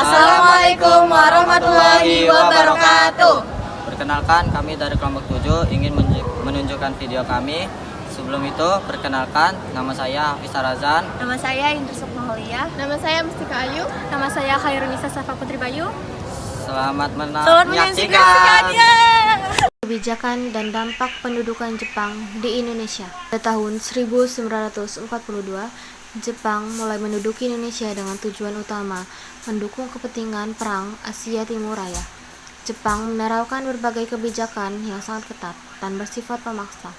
Assalamualaikum warahmatullahi wabarakatuh. Perkenalkan, kami dari kelompok 7 ingin menunjukkan video kami. Sebelum itu, perkenalkan, nama saya Hafiz Razan. Nama saya Indri Sukmaholia. Nama saya Mustika Ayu. Nama saya Khairunisa Safa Putri Bayu. Selamat menyaksikan. Kebijakan dan dampak pendudukan Jepang di Indonesia. Pada tahun 1942, Jepang mulai menduduki Indonesia dengan tujuan utama mendukung kepentingan Perang Asia Timur Raya. Jepang menerapkan berbagai kebijakan yang sangat ketat dan bersifat pemaksa.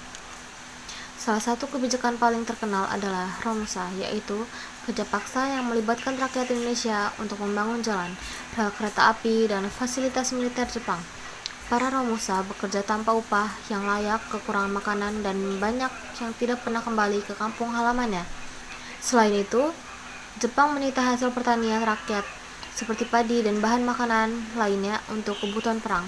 Salah satu kebijakan paling terkenal adalah Romusa, yaitu kerja paksa yang melibatkan rakyat Indonesia untuk membangun jalan, rel kereta api, dan fasilitas militer Jepang. Para Romusa bekerja tanpa upah yang layak, kekurangan makanan, dan banyak yang tidak pernah kembali ke kampung halamannya. Selain itu, Jepang menyita hasil pertanian rakyat seperti padi dan bahan makanan lainnya untuk kebutuhan perang.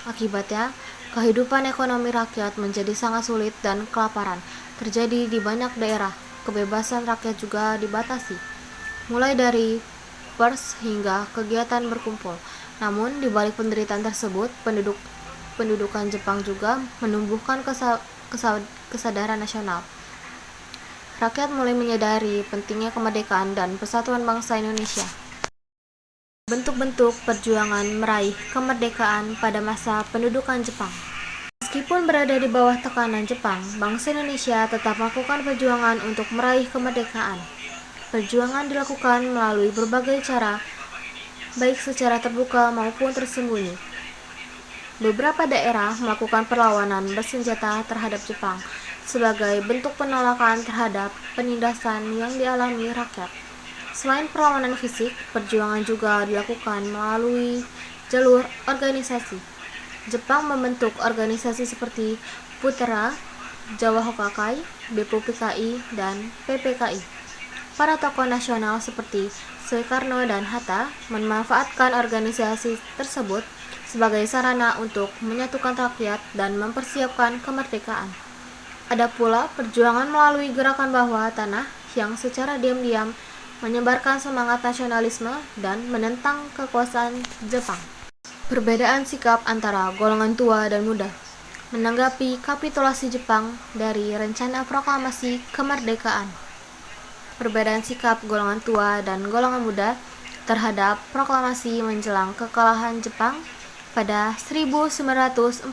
Akibatnya, kehidupan ekonomi rakyat menjadi sangat sulit dan kelaparan terjadi di banyak daerah. Kebebasan rakyat juga dibatasi, mulai dari pers hingga kegiatan berkumpul. Namun, di balik penderitaan tersebut, pendudukan Jepang juga menumbuhkan kesadaran nasional. Rakyat mulai menyadari pentingnya kemerdekaan dan persatuan bangsa Indonesia. Bentuk-bentuk perjuangan meraih kemerdekaan pada masa pendudukan Jepang. Meskipun berada di bawah tekanan Jepang, bangsa Indonesia tetap melakukan perjuangan untuk meraih kemerdekaan. Perjuangan dilakukan melalui berbagai cara, baik secara terbuka maupun tersembunyi. Beberapa daerah melakukan perlawanan bersenjata terhadap Jepang sebagai bentuk penolakan terhadap penindasan yang dialami rakyat. Selain perlawanan fisik, perjuangan juga dilakukan melalui jalur organisasi. Jepang membentuk organisasi seperti Putra, Jawa Hokakai, BPUPKI, dan PPKI. Para tokoh nasional seperti Soekarno dan Hatta memanfaatkan organisasi tersebut sebagai sarana untuk menyatukan rakyat dan mempersiapkan kemerdekaan. Ada pula perjuangan melalui gerakan bawah tanah yang secara diam-diam menyebarkan semangat nasionalisme dan menentang kekuasaan Jepang. Perbedaan sikap antara golongan tua dan muda menanggapi kapitulasi Jepang dari rencana proklamasi kemerdekaan. Perbedaan sikap golongan tua dan golongan muda terhadap proklamasi menjelang kekalahan Jepang pada 1945.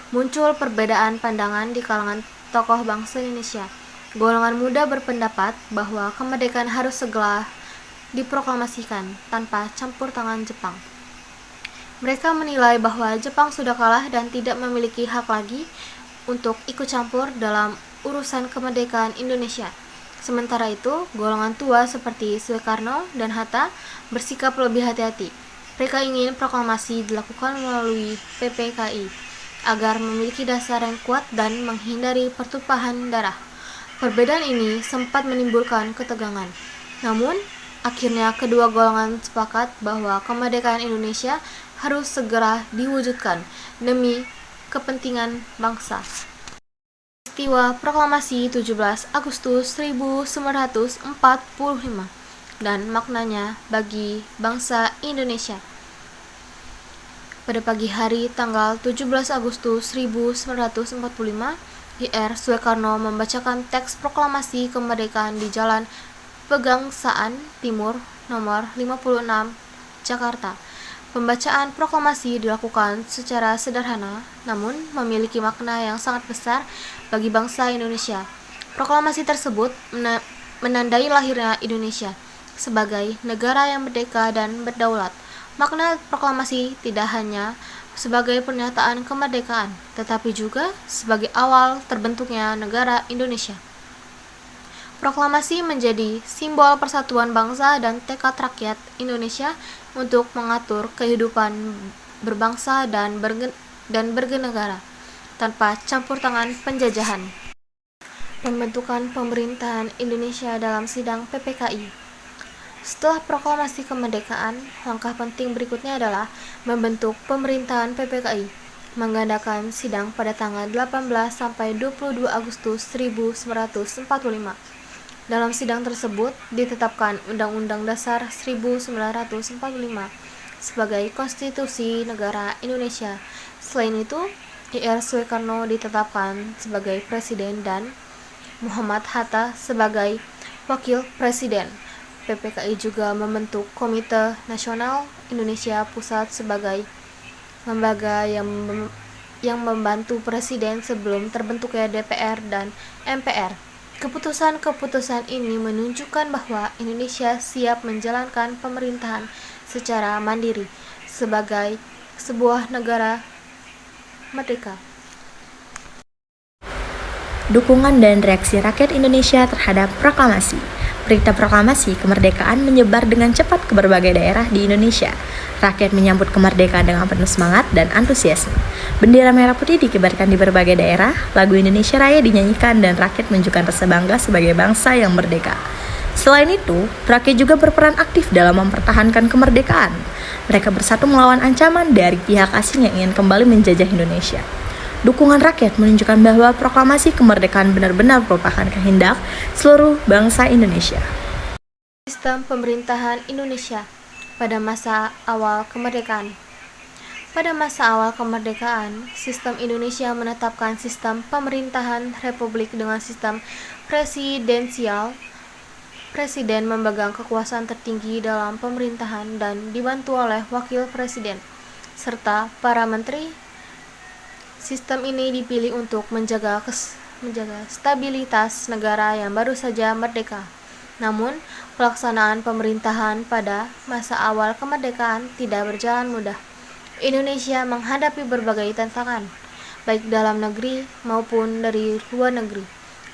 Muncul perbedaan pandangan di kalangan tokoh bangsa Indonesia. Golongan muda berpendapat bahwa kemerdekaan harus segera diproklamasikan tanpa campur tangan Jepang. Mereka menilai bahwa Jepang sudah kalah dan tidak memiliki hak lagi untuk ikut campur dalam urusan kemerdekaan Indonesia. Sementara itu, golongan tua seperti Soekarno dan Hatta bersikap lebih hati-hati. Mereka ingin proklamasi dilakukan melalui PPKI agar memiliki dasar yang kuat dan menghindari pertumpahan darah. Perbedaan ini sempat menimbulkan ketegangan. Namun, akhirnya kedua golongan sepakat bahwa kemerdekaan Indonesia harus segera diwujudkan demi kepentingan bangsa. Peristiwa Proklamasi 17 Agustus 1945 dan maknanya bagi bangsa Indonesia. Pada pagi hari tanggal 17 Agustus 1945, Ir. Soekarno membacakan teks proklamasi kemerdekaan di Jalan Pegangsaan Timur nomor 56, Jakarta. Pembacaan proklamasi dilakukan secara sederhana, namun memiliki makna yang sangat besar bagi bangsa Indonesia. Proklamasi tersebut menandai lahirnya Indonesia sebagai negara yang merdeka dan berdaulat. Makna proklamasi tidak hanya sebagai pernyataan kemerdekaan, tetapi juga sebagai awal terbentuknya negara Indonesia. Proklamasi menjadi simbol persatuan bangsa dan tekad rakyat Indonesia untuk mengatur kehidupan berbangsa dan bernegara tanpa campur tangan penjajahan. Pembentukan pemerintahan Indonesia dalam sidang PPKI. Setelah proklamasi kemerdekaan, langkah penting berikutnya adalah membentuk pemerintahan PPKI, mengadakan sidang pada tanggal 18 sampai 22 Agustus 1945. Dalam sidang tersebut ditetapkan Undang-Undang Dasar 1945 sebagai Konstitusi Negara Indonesia. Selain itu, Ir. Soekarno ditetapkan sebagai Presiden dan Muhammad Hatta sebagai Wakil Presiden. PPKI juga membentuk Komite Nasional Indonesia Pusat sebagai lembaga yang membantu Presiden sebelum terbentuknya DPR dan MPR. Keputusan-keputusan ini menunjukkan bahwa Indonesia siap menjalankan pemerintahan secara mandiri sebagai sebuah negara merdeka. Dukungan dan reaksi rakyat Indonesia terhadap proklamasi. Berita proklamasi kemerdekaan menyebar dengan cepat ke berbagai daerah di Indonesia. Rakyat menyambut kemerdekaan dengan penuh semangat dan antusiasme. Bendera merah putih dikibarkan di berbagai daerah, lagu Indonesia Raya dinyanyikan dan rakyat menunjukkan rasa bangga sebagai bangsa yang merdeka. Selain itu, rakyat juga berperan aktif dalam mempertahankan kemerdekaan. Mereka bersatu melawan ancaman dari pihak asing yang ingin kembali menjajah Indonesia. Dukungan rakyat menunjukkan bahwa proklamasi kemerdekaan benar-benar merupakan kehendak seluruh bangsa Indonesia. Sistem pemerintahan Indonesia pada masa awal kemerdekaan. Pada masa awal kemerdekaan, sistem Indonesia menetapkan sistem pemerintahan republik dengan sistem presidensial. Presiden memegang kekuasaan tertinggi dalam pemerintahan dan dibantu oleh wakil presiden, serta para menteri. Sistem ini dipilih untuk menjaga stabilitas negara yang baru saja merdeka. Namun, pelaksanaan pemerintahan pada masa awal kemerdekaan tidak berjalan mudah. Indonesia menghadapi berbagai tantangan, baik dalam negeri maupun dari luar negeri.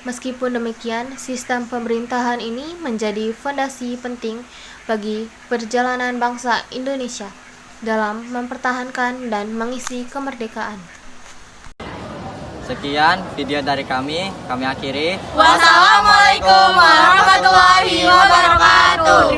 Meskipun demikian, sistem pemerintahan ini menjadi fondasi penting bagi perjalanan bangsa Indonesia dalam mempertahankan dan mengisi kemerdekaan. Sekian video dari kami akhiri. Wassalamualaikum warahmatullahi wabarakatuh.